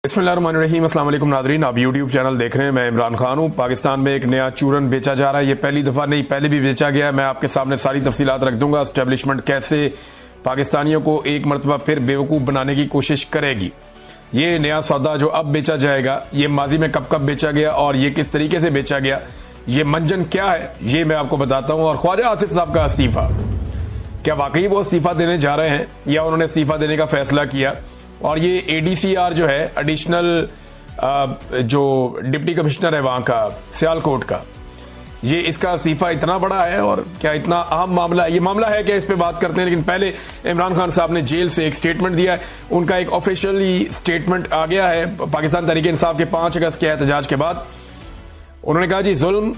बिस्मिल्लाहिर्रहमानिर्रहीम। अस्सलाम वालेकुम नाज़रीन, आप यूट्यूब चैनल देख रहे हैं। मैं इमरान खान हूँ। पाकिस्तान में एक नया चूरन बेचा जा रहा है। ये पहली दफ़ा नहीं, पहले भी बेचा गया है। मैं आपके सामने सारी तफसीलात रख दूंगा। एस्टेब्लिशमेंट कैसे पाकिस्तानियों को एक मरतबा फिर बेवकूफ़ बनाने की कोशिश करेगी। ये नया सौदा जो अब बेचा जाएगा, ये माजी में कब कब बेचा गया और ये किस तरीके से बेचा गया, ये मंजन क्या है, ये मैं आपको बताता हूँ। और ख्वाजा आसिफ साहब का इस्तीफ़ा, क्या वाकई वो इस्तीफ़ा देने जा रहे हैं या उन्होंने इस्तीफ़ा देने का फैसला किया? और ये एडीसीआर जो है, एडिशनल जो डिप्टी कमिश्नर है वहाँ का सियालकोट का, ये इसका इस्तीफ़ा इतना बड़ा है और क्या इतना अहम मामला है? ये मामला है क्या, इस पे बात करते हैं। लेकिन पहले इमरान खान साहब ने जेल से एक स्टेटमेंट दिया है। उनका एक ऑफिशियली स्टेटमेंट आ गया है पाकिस्तान तहरीक इंसाफ के 5 अगस्त के एहतजाज के बाद। उन्होंने कहा जी, जुल्म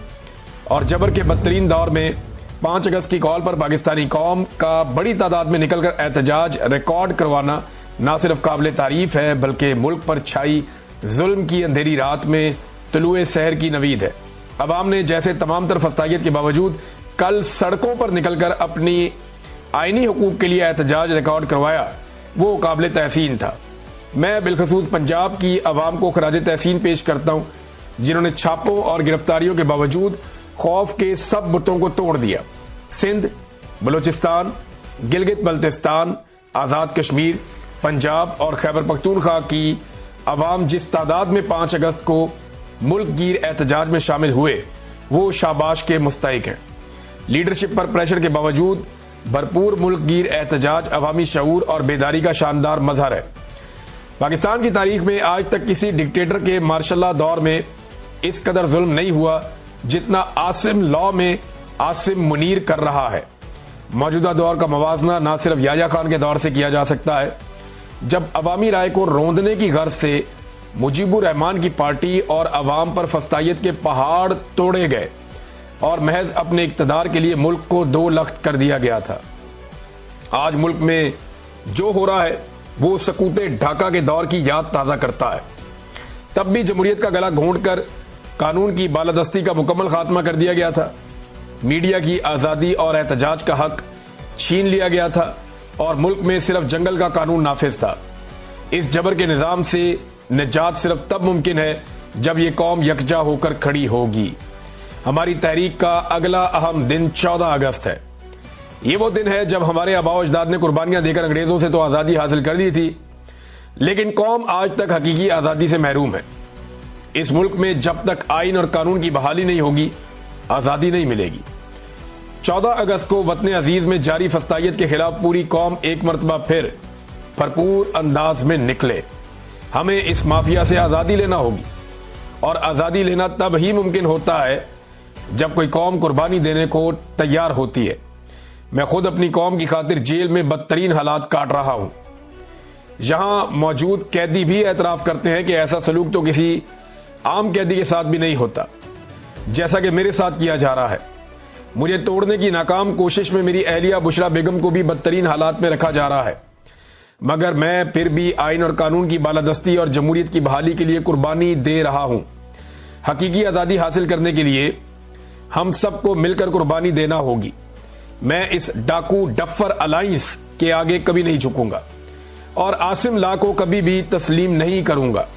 और जबर के बदतरीन दौर में 5 अगस्त की कॉल पर पाकिस्तानी कौम का बड़ी तादाद में निकलकर एहतजाज रिकॉर्ड करवाना ना सिर्फ काबिल तारीफ है, बल्कि मुल्क पर छाई जुल्म की अंधेरी रात में तुलुए सहर की नवीद है। अवाम ने जैसे तमाम तरफ फस्तायत के बावजूद कल सड़कों पर निकलकर अपनी आईनी हुकूक के लिए एहतजाज रिकॉर्ड करवाया, वो काबिल तहसीन था। मैं बिलखसूस पंजाब की अवाम को खराज तहसीन पेश करता हूँ, जिन्होंने छापों और गिरफ्तारियों के बावजूद खौफ के सब बुतों को तोड़ दिया। सिंध, बलोचिस्तान, गिलगित बल्तिस्तान, आज़ाद कश्मीर, पंजाब और खैबर पख्तूनख्वा की अवाम जिस तादाद में 5 अगस्त को मुल्क गिर एहतजाज में शामिल हुए, वो शाबाश के मुस्तहिक हैं। लीडरशिप पर प्रेशर के बावजूद भरपूर मुल्क गिर एहतजाज अवामी शऊर और बेदारी का शानदार मजहर है। पाकिस्तान की तारीख में आज तक किसी डिक्टेटर के मार्शल दौर में इस कदर जुल्म नहीं हुआ जितना आसिम लॉ में आसिम मुनीर कर रहा है। मौजूदा दौर का मवाजना ना सिर्फ याया खान के दौर से किया जा सकता है, जब अवामी राय को रोंदने की गर्ज से मुजीबुर रहमान की पार्टी और अवाम पर फस्तायत के पहाड़ तोड़े गए और महज अपने इक्तदार के लिए मुल्क को 2 लख्त कर दिया गया था। आज मुल्क में जो हो रहा है वो सकूते ढाका के दौर की याद ताज़ा करता है। तब भी जमहूरियत का गला घोंटकर कानून की बालादस्ती का मुकम्मल खात्मा कर दिया गया था। मीडिया की आज़ादी और एहतजाज का हक छीन लिया गया था और मुल्क में सिर्फ जंगल का कानून नाफिज था। इस जबर के निज़ाम से निजात सिर्फ तब मुमकिन है जब ये कौम यकजा होकर खड़ी होगी। हमारी तहरीक का अगला अहम दिन 14 अगस्त है। ये वो दिन है जब हमारे आबाओ अजदाद ने कुर्बानियां देकर अंग्रेजों से तो आज़ादी हासिल कर ली थी, लेकिन कौम आज तक हकीकी आज़ादी से महरूम है। इस मुल्क में जब तक आइन और कानून की बहाली नहीं होगी, आज़ादी नहीं मिलेगी। 14 अगस्त को वतन अजीज में जारी फस्तायत के खिलाफ पूरी कौम एक मरतबा फिर भरपूर अंदाज में निकले। हमें इस माफिया से आज़ादी लेना होगी और आज़ादी लेना तब ही मुमकिन होता है जब कोई कौम कुर्बानी देने को तैयार होती है। मैं खुद अपनी कौम की खातिर जेल में बदतरीन हालात काट रहा हूं। यहां मौजूद कैदी भी एतराफ करते हैं कि ऐसा सलूक तो किसी आम कैदी के साथ भी नहीं होता जैसा कि मेरे साथ किया जा रहा है। मुझे तोड़ने की नाकाम कोशिश में मेरी अहलिया बुशरा बेगम को भी बदतरीन हालात में रखा जा रहा है, मगर मैं फिर भी आइन और कानून की बालादस्ती और जमहूरियत की बहाली के लिए कुर्बानी दे रहा हूं। हकीकी आज़ादी हासिल करने के लिए हम सबको मिलकर कुर्बानी देना होगी। मैं इस डाकू डफर अलायंस के आगे कभी नहीं झुकूंगा और आसिम ला को कभी भी तस्लीम नहीं करूंगा।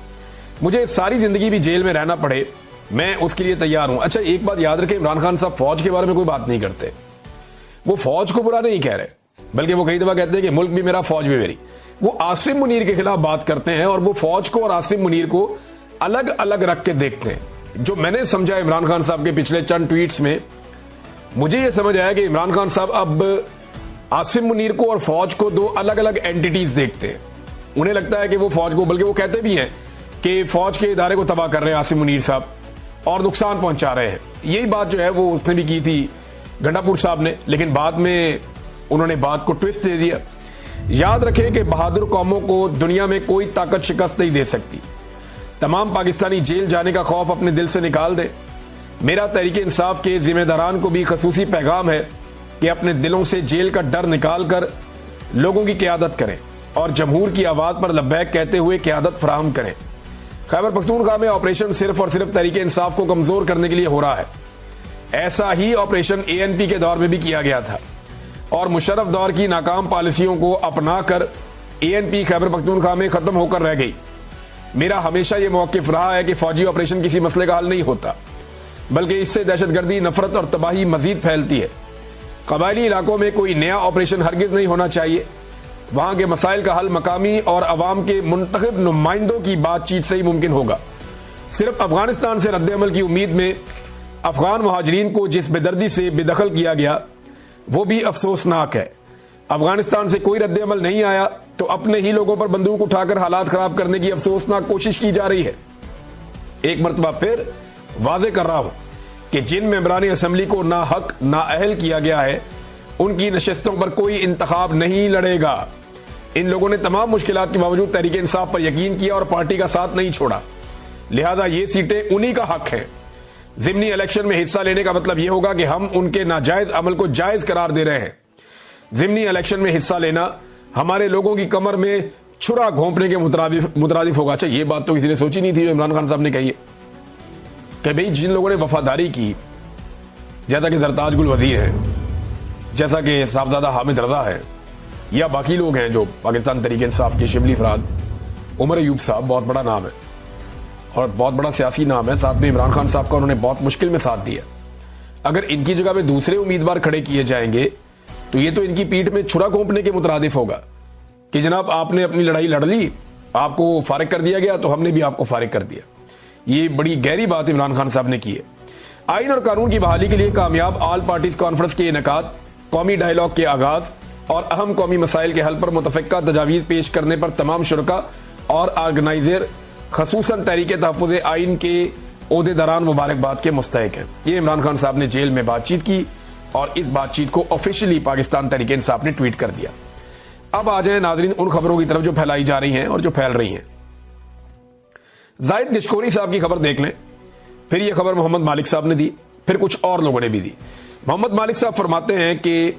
मुझे सारी जिंदगी भी जेल में रहना पड़े, मैं उसके लिए तैयार हूं। अच्छा, एक बात याद रखें, इमरान खान साहब फौज के बारे में कोई बात नहीं करते। वो फौज को बुरा नहीं कह रहे, बल्कि वो कई दफा कहते हैं कि मुल्क भी मेरा, फौज भी मेरी। वो आसिम मुनीर के खिलाफ बात करते हैं और वो फौज को और आसिम मुनीर को अलग अलग रख के देखते हैं। जो मैंने समझा इमरान खान साहब के पिछले चंद ट्वीट्स में, मुझे ये समझ आया कि इमरान खान साहब अब आसिम मुनीर को और फौज को 2 अलग अलग एंटिटीज देखते हैं। उन्हें लगता है कि वो फौज को, बल्कि वो कहते भी हैं कि फौज के इदारे को तबाह कर रहे हैं आसिम मुनीर साहब और नुकसान पहुंचा रहे हैं। यही बात जो है वो उसने भी की थी गंडापुर साहब ने, लेकिन बाद में उन्होंने बात को ट्विस्ट दे दिया। याद रखें कि बहादुर कौमों को दुनिया में कोई ताकत शिकस्त नहीं दे सकती। तमाम पाकिस्तानी जेल जाने का खौफ अपने दिल से निकाल दें। मेरा तहरीक इंसाफ के जिम्मेदारान को भी खसूसी पैगाम है कि अपने दिलों से जेल का डर निकाल कर लोगों की क़यादत करें और जमहूर की आवाज़ पर लब्बैक कहते हुए क़यादत फराहम करें। खैबर पख्तूनख्वा में ऑपरेशन सिर्फ और सिर्फ तहरीक इंसाफ को कमज़ोर करने के लिए हो रहा है। ऐसा ही ऑपरेशन ANP के दौर में भी किया गया था और मुशर्रफ दौर की नाकाम पॉलिसियों को अपनाकर ANP खैबर पख्तूनख्वा में खत्म होकर रह गई। मेरा हमेशा यह मौक़िफ़ रहा है कि फौजी ऑपरेशन किसी मसले का हल नहीं होता, बल्कि इससे दहशतगर्दी, नफरत और तबाही मजीद फैलती है। कबायली इलाकों में कोई नया ऑपरेशन हरगिज़ नहीं होना चाहिए। वहाँ के मसाइल का हल मकामी और अवाम के मुंतखब नुमाइंदों की बातचीत से ही मुमकिन होगा। सिर्फ अफगानिस्तान से रद्द-ए-अमल की उम्मीद में अफगान मुहाजिरीन को जिस बेदर्दी से बेदखल किया गया वो भी अफसोसनाक है। अफगानिस्तान से कोई रद्द-ए-अमल नहीं आया तो अपने ही लोगों पर बंदूक उठाकर हालात खराब करने की अफसोसनाक कोशिश की जा रही है। एक मरतबा फिर वाजे कर रहा हूं कि जिन मेंबरान असम्बली को ना हक ना अहल किया गया है उनकी नशस्तों पर कोई इंतखाब नहीं लड़ेगा। इन लोगों ने तमाम मुश्किलात के बावजूद तहरीक इंसाफ पर यकीन किया और पार्टी का साथ नहीं छोड़ा, लिहाजा ये सीटें उन्हीं का हक है। ज़िमनी इलेक्शन में हिस्सा लेने का मतलब यह होगा कि हम उनके नाजायज अमल को जायज करार दे रहे हैं। ज़िमनी इलेक्शन में हिस्सा लेना हमारे लोगों की कमर में छुरा घोंपने के मुतरादिफ होगा। अच्छा, ये बात तो किसी ने सोची नहीं थी, इमरान खान साहब ने कही है कि भाई जिन लोगों ने वफादारी की, जैसा कि सरताज गुल वजीर है, जैसा कि साहबजादा हामिद रजा है, या बाकी लोग हैं जो पाकिस्तान तहरीक इंसाफ के शिबली फराद, उमर अयूब साहब बहुत बड़ा नाम है और बहुत बड़ा सियासी नाम है, साथ में इमरान खान साहब का उन्होंने बहुत मुश्किल में साथ दिया। अगर इनकी जगह पे दूसरे उम्मीदवार खड़े किए जाएंगे तो ये तो इनकी पीठ में छुरा घोंपने के मुतरादिफ होगा कि जनाब आपने अपनी लड़ाई लड़ ली, आपको फारिग कर दिया गया तो हमने भी आपको फारिग कर दिया। ये बड़ी गहरी बात इमरान खान साहब ने की है। आइन और कानून की बहाली के लिए कामयाब ऑल पार्टीज कॉन्फ्रेंस के इनेकाद, कौमी डायलॉग के आगाज और अहम कौमी मसाइल के हल पर मुतफ़िक़ा तजावीज़ पेश करने पर तमाम शुरका और ऑर्गेनाइजर खसूसन तहरीक तहफ़्फ़ुज़ आइन के ओहदेदारान मुबारकबाद के मुस्तहिक हैं। ये इमरान खान साहब ने जेल में बातचीत की और इस बातचीत को ऑफिशियली पाकिस्तान तहरीक इंसाफ ने ट्वीट कर दिया। अब आ जाए नाज़रीन उन खबरों की तरफ जो फैलाई जा रही हैं और जो फैल रही हैं। जाहिद गिशकोरी साहब की खबर देख लें, फिर यह खबर मोहम्मद मालिक साहब ने दी, फिर कुछ और लोगों ने भी दी। मोहम्मद मालिक साहब फरमाते हैं कि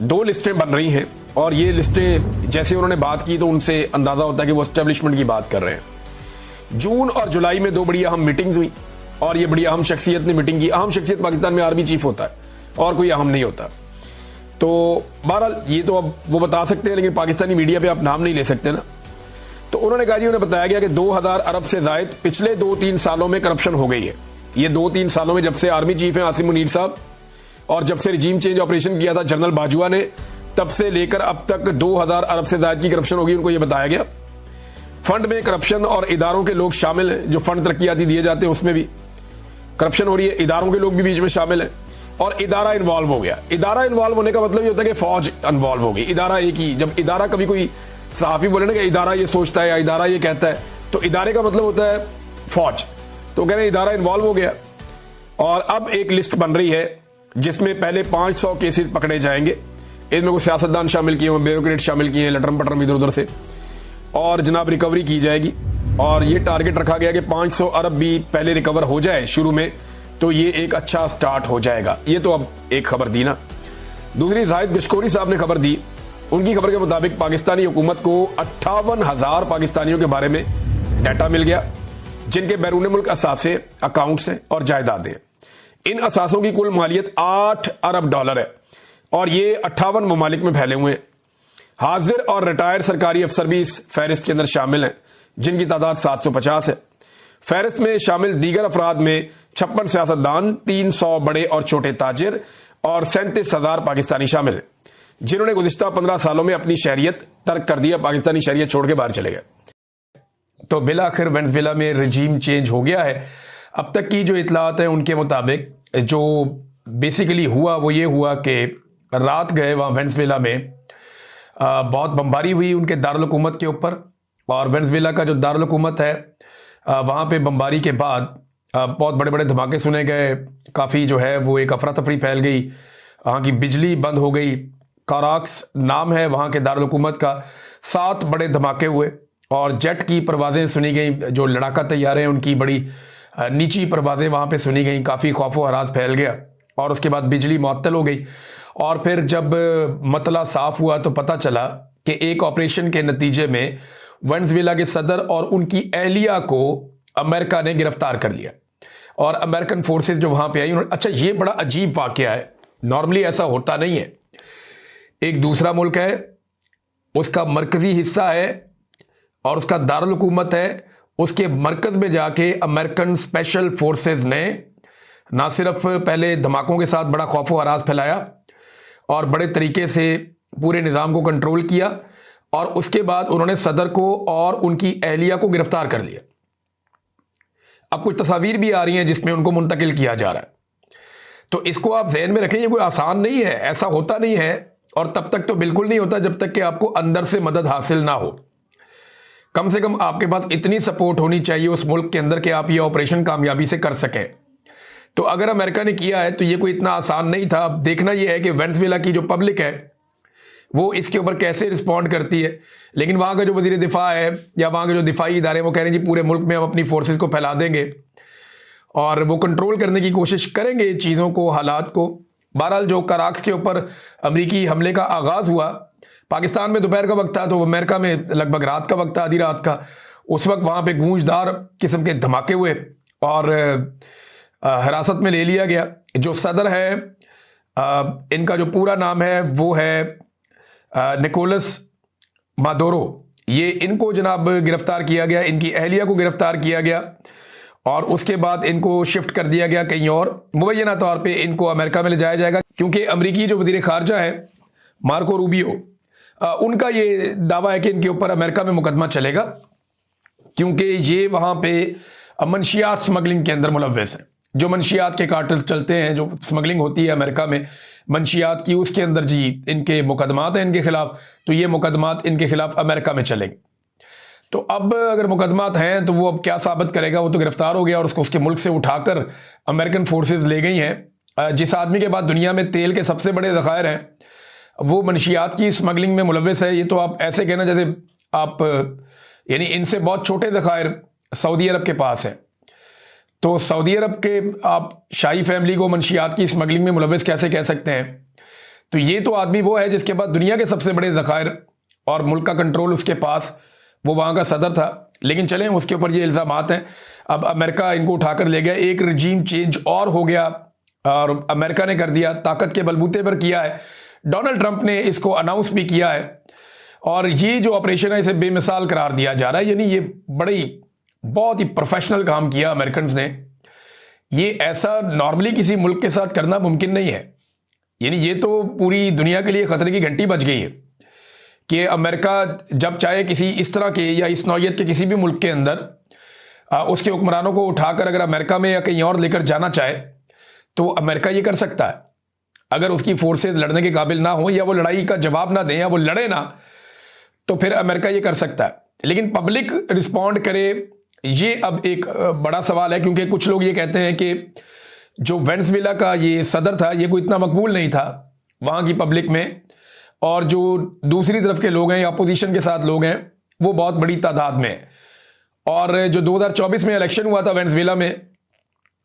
2 लिस्टें बन रही हैं और ये लिस्टें जैसे उन्होंने बात की तो उनसे अंदाजा होता है कि वो एस्टेब्लिशमेंट की बात कर रहे हैं। जून और जुलाई में 2 बड़ी अहम मीटिंग्स हुई और ये बड़ी अहम शख्सियत ने मीटिंग की। अहम शख्सियत पाकिस्तान में आर्मी चीफ होता है और कोई अहम नहीं होता। तो बहरहाल ये तो अब वो बता सकते हैं, लेकिन पाकिस्तानी मीडिया पे आप नाम नहीं ले सकते ना। तो उन्होंने कहा जी, उन्हें बताया गया कि 2000 अरब से जायद पिछले 2-3 सालों में करप्शन हो गई है। ये 2-3 सालों में, जब से आर्मी चीफ हैं आसिम मुनीर साहब और जब से रिजीम चेंज ऑपरेशन किया था जनरल बाजवा ने, तब से लेकर अब तक 2000 अरब से जायद की करप्शन होगी, उनको ये बताया गया। फंड में करप्शन और इदारों के लोग शामिल हैं, जो फंड तरक्याती दिए जाते हैं उसमें भी करप्शन हो रही है, इदारों के लोग भी बीच में शामिल हैं और इदारा इन्वॉल्व हो गया। इदारा इन्वॉल्व होने का मतलब ये होता है कि फौज इन्वॉल्व हो गई। इदारा एक ही, जब इदारा कभी कोई सहाफी बोले ना कि इदारा ये सोचता है या इदारा ये कहता है, तो इदारे का मतलब होता है फौज। तो कह रहे इदारा इन्वॉल्व हो गया और अब एक लिस्ट बन रही है जिसमें पहले 500 केसेस पकड़े जाएंगे। इनमें कुछ सियासतदान शामिल किए हुए, ब्यूरोक्रेट शामिल किए हैं, लटरम पटरम इधर उधर से, और जनाब रिकवरी की जाएगी। और ये टारगेट रखा गया कि 500 अरब भी पहले रिकवर हो जाए शुरू में, तो ये एक अच्छा स्टार्ट हो जाएगा। ये तो अब एक खबर दी ना। दूसरी, जाहिद गिशकोरी साहब ने खबर दी। उनकी खबर के मुताबिक पाकिस्तानी हुकूमत को 58,000 पाकिस्तानियों के बारे में डाटा मिल गया जिनके बैरून मुल्क असासे, अकाउंट्स हैं और जायदादें हैं। इन असासों की कुल मालियत 8 अरब डॉलर है और ये 58 ममालिक में फैले हुए हैं। हाजिर और रिटायर्ड सरकारी अफसर भी इस फहरिस्त के अंदर शामिल हैं, जिनकी तादाद 750 है। फहरिस्त में शामिल दीगर अफराद में 56 सियासतदान, 300 बड़े और छोटे ताजिर और 37,000 पाकिस्तानी शामिल हैं, जिन्होंने गुज़िश्ता 15 सालों में अपनी शहरियत तर्क कर दिया, पाकिस्तानी शहरियत छोड़ के बाहर चले गए। तो बिलाखिर वेनेजुएला में रजीम चेंज हो गया है। अब तक की जो इतलात है उनके मुताबिक जो बेसिकली हुआ वो ये हुआ कि रात गए वहाँ वेनेजुएला में बहुत बमबारी हुई उनके दारुल हुकूमत के ऊपर, और वेनेजुएला का जो दारुल हुकूमत है वहाँ पे बमबारी के बाद बहुत बड़े बड़े धमाके सुने गए। काफ़ी जो है वो एक अफरा तफरी फैल गई, वहाँ की बिजली बंद हो गई। काराक्स नाम है वहाँ के दारुल हुकूमत का। 7 बड़े धमाके हुए और जेट की परवाज़ें सुनी गई, जो लड़ाका तैयारे हैं उनकी बड़ी नीची परवाज़ें वहाँ पे सुनी गई। काफ़ी खौफ व हरास फैल गया और उसके बाद बिजली मुअत्तल हो गई। और फिर जब मतला साफ हुआ तो पता चला कि एक ऑपरेशन के नतीजे में वेनेजुएला के सदर और उनकी एहलिया को अमेरिका ने गिरफ्तार कर लिया और अमेरिकन फोर्सेस जो वहाँ पे आई उन्होंने, अच्छा ये बड़ा अजीब वाक़या है, नॉर्मली ऐसा होता नहीं है। एक दूसरा मुल्क है, उसका मरकज़ी हिस्सा है और उसका दारुल हुकूमत है, उसके मरकज में जाके अमेरिकन स्पेशल फोर्सेस ने ना सिर्फ पहले धमाकों के साथ बड़ा खौफ व हरास फैलाया और बड़े तरीके से पूरे निज़ाम को कंट्रोल किया, और उसके बाद उन्होंने सदर को और उनकी अहलिया को गिरफ्तार कर लिया। अब कुछ तस्वीर भी आ रही हैं जिसमें उनको मुंतकिल किया जा रहा है। तो इसको आप ज़हन में रखें, ये कोई आसान नहीं है, ऐसा होता नहीं है, और तब तक तो बिल्कुल नहीं होता जब तक कि आपको अंदर से मदद हासिल ना हो। कम से कम आपके पास इतनी सपोर्ट होनी चाहिए उस मुल्क के अंदर कि आप ये ऑपरेशन कामयाबी से कर सकें। तो अगर अमेरिका ने किया है तो ये कोई इतना आसान नहीं था। अब देखना ये है कि वेनेजुएला की जो पब्लिक है वो इसके ऊपर कैसे रिस्पॉन्ड करती है। लेकिन वहाँ का जो वज़ीर दिफा है या वहाँ के जो दिफाई इदारे वो कह रहे हैं जी पूरे मुल्क में हम अपनी फोर्सेस को फैला देंगे और वो कंट्रोल करने की कोशिश करेंगे चीज़ों को, हालात को। बहरहाल जो कराक्स के ऊपर अमरीकी हमले का आगाज़ हुआ, पाकिस्तान में दोपहर का वक्त था, तो अमेरिका में लगभग रात का वक्त था, आधी रात का। उस वक्त वहाँ पे गूंजदार किस्म के धमाके हुए और हिरासत में ले लिया गया। जो सदर है, इनका जो पूरा नाम है वो है निकोलस मादुरो, ये इनको जनाब गिरफ्तार किया गया, इनकी अहलिया को गिरफ्तार किया गया और उसके बाद इनको शिफ्ट कर दिया गया कहीं और। मुबैना तौर पे इनको अमेरिका में ले जाया जाएगा, क्योंकि अमरीकी जो वज़ीर ख़ारजा है मार्को रूबियो, उनका ये दावा है कि इनके ऊपर अमेरिका में मुकदमा चलेगा, क्योंकि ये वहाँ पे मनशियात स्मगलिंग के अंदर मुलव्वस है। जो मनशियात के कार्टल चलते हैं, जो स्मगलिंग होती है अमेरिका में मनशियात की, उसके अंदर जी इनके मुकदमात हैं इनके खिलाफ। तो ये मुकदमात इनके खिलाफ अमेरिका में चलेंगे। तो अब अगर मुकदमात हैं तो वो अब क्या साबित करेगा? वो तो गिरफ्तार हो गया और उसको उसके मुल्क से उठाकर अमेरिकन फोर्सेस ले गई हैं। जिस आदमी के बाद दुनिया में तेल के सबसे बड़े ज़खायर हैं वो मनशियात की स्मगलिंग में मुलव्वस है। ये तो आप ऐसे कहना जैसे आप यानी इनसे बहुत छोटे ज़खायर सऊदी अरब के पास हैं। तो सऊदी अरब के आप शाही फैमिली को मनशियात की स्मगलिंग में मुलव्वस कैसे कह सकते हैं? तो ये तो आदमी वो है जिसके बाद दुनिया के सबसे बड़े ज़खायर और मुल्क का कंट्रोल उसके पास, वो वहाँ का सदर था। लेकिन चलें, उसके ऊपर ये इल्ज़ामात हैं। अब अमेरिका इनको उठाकर ले गया, एक रजीम चेंज और हो गया और अमेरिका ने कर दिया, ताकत के बलबूते पर किया है। डोनाल्ड ट्रंप ने इसको अनाउंस भी किया है और ये जो ऑपरेशन है इसे बेमिसाल करार दिया जा रहा है। यानी ये बहुत ही प्रोफेशनल काम किया अमेरिकन ने। ये ऐसा नॉर्मली किसी मुल्क के साथ करना मुमकिन नहीं है। यानी ये तो पूरी दुनिया के लिए खतरे की घंटी बज गई है कि अमेरिका जब चाहे किसी इस तरह के या इस नौयत के किसी भी मुल्क के अंदर उसके हुक्मरानों को उठाकर अगर अमेरिका में या कहीं और लेकर जाना चाहे तो अमेरिका ये कर सकता है। अगर उसकी फोर्सेज लड़ने के काबिल ना हो या वो लड़ाई का जवाब ना दें या वो लड़े ना, तो फिर अमेरिका ये कर सकता है। लेकिन पब्लिक रिस्पॉन्ड करे, ये अब एक बड़ा सवाल है, क्योंकि कुछ लोग ये कहते हैं कि जो वेनेजुएला का ये सदर था ये कोई इतना मकबूल नहीं था वहाँ की पब्लिक में, और जो दूसरी तरफ के लोग हैं या अपोजिशन के साथ लोग हैं वो बहुत बड़ी तादाद में है। और जो 2024 में इलेक्शन हुआ था वेनेजुएला में,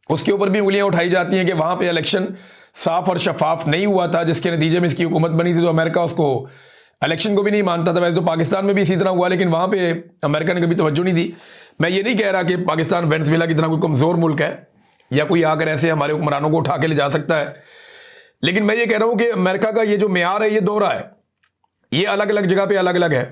उसके ऊपर भी उंगलियां उठाई जाती हैं कि वहाँ पे इलेक्शन साफ और शफाफ नहीं हुआ था, जिसके नतीजे में इसकी हुकूमत बनी थी। तो अमेरिका उसको इलेक्शन को भी नहीं मानता था। वैसे तो पाकिस्तान में भी इसी तरह हुआ, लेकिन वहाँ पे अमेरिका ने कभी तवज्जो नहीं दी। मैं ये नहीं कह रहा कि पाकिस्तान वेनेजुएला की तरह कोई कमज़ोर मुल्क है या कोई आकर ऐसे हमारे हुक्मरानों को उठा के ले जा सकता है, लेकिन मैं ये कह रहा हूँ कि अमेरिका का ये जो मेयार है ये दोहरा है। ये अलग अलग जगह पे अलग अलग है।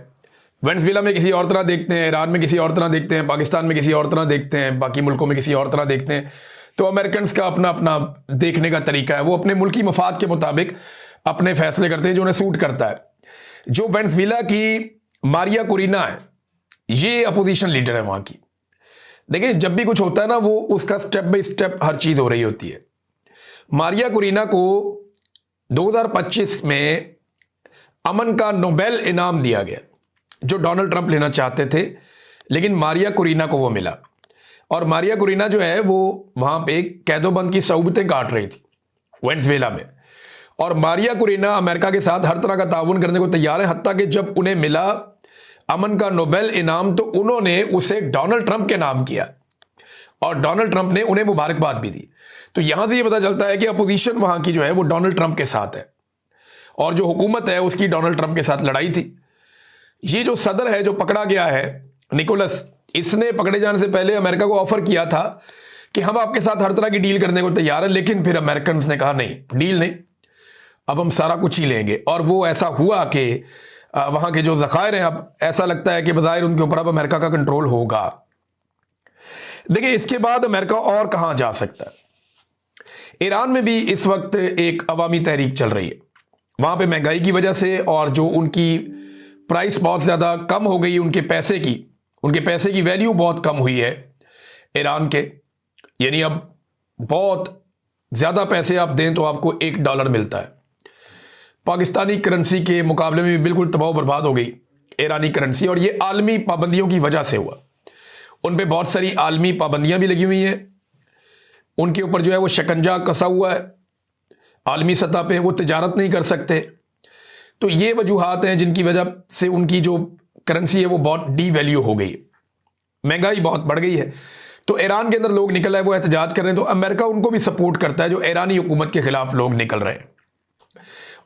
वेनेजुएला में किसी और तरह देखते हैं, ईरान में किसी और तरह देखते हैं, पाकिस्तान में किसी और तरह देखते हैं, बाकी मुल्कों में किसी और तरह देखते हैं। तो अमेरिकन का अपना अपना देखने का तरीका है। वो अपने मुल्की मफाद के मुताबिक अपने फैसले करते हैं जो उन्हें सूट करता है। जो वेनेजुएला की मारिया कुरीना है, ये अपोजिशन लीडर है वहां की। देखिए, जब भी कुछ होता है ना वो उसका स्टेप बाय स्टेप हर चीज हो रही होती है। मारिया कुरीना को 2025 में अमन का नोबेल इनाम दिया गया, जो डोनाल्ड ट्रंप लेना चाहते थे, लेकिन मारिया कुरीना को वो मिला। और मारिया कुरीना जो है वो वहां पे कैदोबंद की सहूलतें काट रही थी वेनेजुएला में। और मारिया कुरीना अमेरिका के साथ हर तरह का ताउन करने को तैयार है। हत्ता कि जब उन्हें मिला अमन का नोबेल इनाम तो उन्होंने उसे डोनाल्ड ट्रंप के नाम किया और डोनाल्ड ट्रंप ने उन्हें मुबारकबाद भी दी। तो यहां से ये पता चलता है कि अपोजिशन वहां की जो है वो डोनाल्ड ट्रंप के साथ है और जो हुकूमत है उसकी डोनाल्ड ट्रंप के साथ लड़ाई थी। ये जो सदर है जो पकड़ा गया है निकोलस, इसने पकड़े जाने से पहले अमेरिका को ऑफर किया था कि हम आपके साथ हर तरह की डील करने को तैयार हैं, लेकिन फिर अमेरिकन ने कहा नहीं, डील नहीं, अब हम सारा कुछ ही लेंगे। और वो ऐसा हुआ कि वहां के जो ज़खायर हैं, अब ऐसा लगता है कि बज़ाहिर उनके ऊपर अब अमेरिका का कंट्रोल होगा। देखिए, इसके बाद अमेरिका और कहां जा सकता है। ईरान में भी इस वक्त एक अवामी तहरीक चल रही है, वहां पे महंगाई की वजह से और जो उनकी प्राइस बहुत ज्यादा कम हो गई, उनके पैसे की वैल्यू बहुत कम हुई है ईरान के, यानी अब बहुत ज्यादा पैसे आप दें तो आपको $1 मिलता है। पाकिस्तानी करेंसी के मुकाबले में भी बिल्कुल तबाह बर्बाद हो गई ईरानी करेंसी, और ये आलमी पाबंदियों की वजह से हुआ। उन पे बहुत सारी आलमी पाबंदियां भी लगी हुई हैं, उनके ऊपर जो है वो शिकंजा कसा हुआ है आलमी सतह पे, वो तिजारत नहीं कर सकते। तो ये वजूहात हैं जिनकी वजह से उनकी जो करेंसी है वो बहुत डी वैल्यू हो गई, महंगाई बहुत बढ़ गई है। तो ईरान के अंदर लोग निकल आए, वो एहतजाज कर रहे हैं, तो अमेरिका उनको भी सपोर्ट करता है, जो ईरानी हुकूमत के खिलाफ लोग निकल रहे हैं।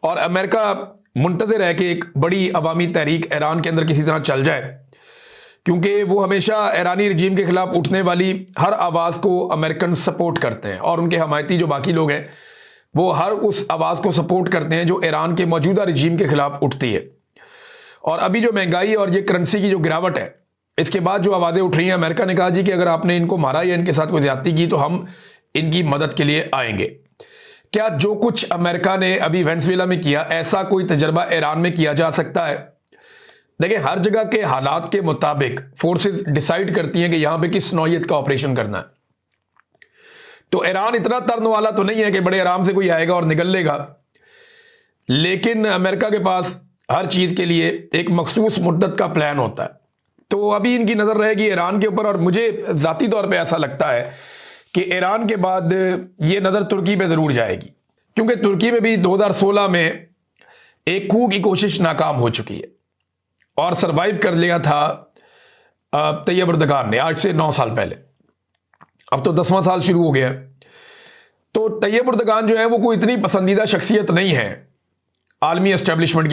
और अमेरिका मुंतज़िर है कि एक बड़ी अवामी तहरीक ईरान के अंदर किसी तरह चल जाए, क्योंकि वो हमेशा ईरानी रजीम के खिलाफ उठने वाली हर आवाज़ को अमेरिकन सपोर्ट करते हैं, और उनके हमायती जो बाकी लोग हैं वो हर उस आवाज़ को सपोर्ट करते हैं जो ईरान के मौजूदा रजीम के खिलाफ उठती है। और अभी जो महंगाई और ये करेंसी की जो गिरावट है, इसके बाद जो आवाज़ें उठ रही हैं, अमेरिका ने कहा जी कि अगर आपने इनको मारा या इनके साथ कोई ज्यादती की तो हम इनकी मदद के लिए आएंगे। क्या जो कुछ अमेरिका ने अभी वेनेजुएला में किया, ऐसा कोई तजर्बा ईरान में किया जा सकता है? देखिए, हर जगह के हालात के मुताबिक फोर्सेस डिसाइड करती हैं कि यहां पे किस नौयत का ऑपरेशन करना है। तो ईरान इतना तरन वाला तो नहीं है कि बड़े आराम से कोई आएगा और निकल लेगा, लेकिन अमेरिका के पास हर चीज के लिए एक मखसूस मुद्दत का प्लान होता है। तो अभी इनकी नजर रहेगी ईरान के ऊपर, और मुझे जाती तौर पे ऐसा लगता है कि ईरान के बाद ये नजर तुर्की पे जरूर जाएगी, क्योंकि तुर्की में भी 2016 में एक coup की कोशिश नाकाम हो चुकी है और सरवाइव कर लिया था तैयब एर्दोगान ने, आज से 9 साल पहले। अब तो 10वां साल शुरू हो गया। तो तैयब एर्दोगान जो है वो कोई इतनी पसंदीदा शख्सियत नहीं है आलमी एस्टेब्लिशमेंट की।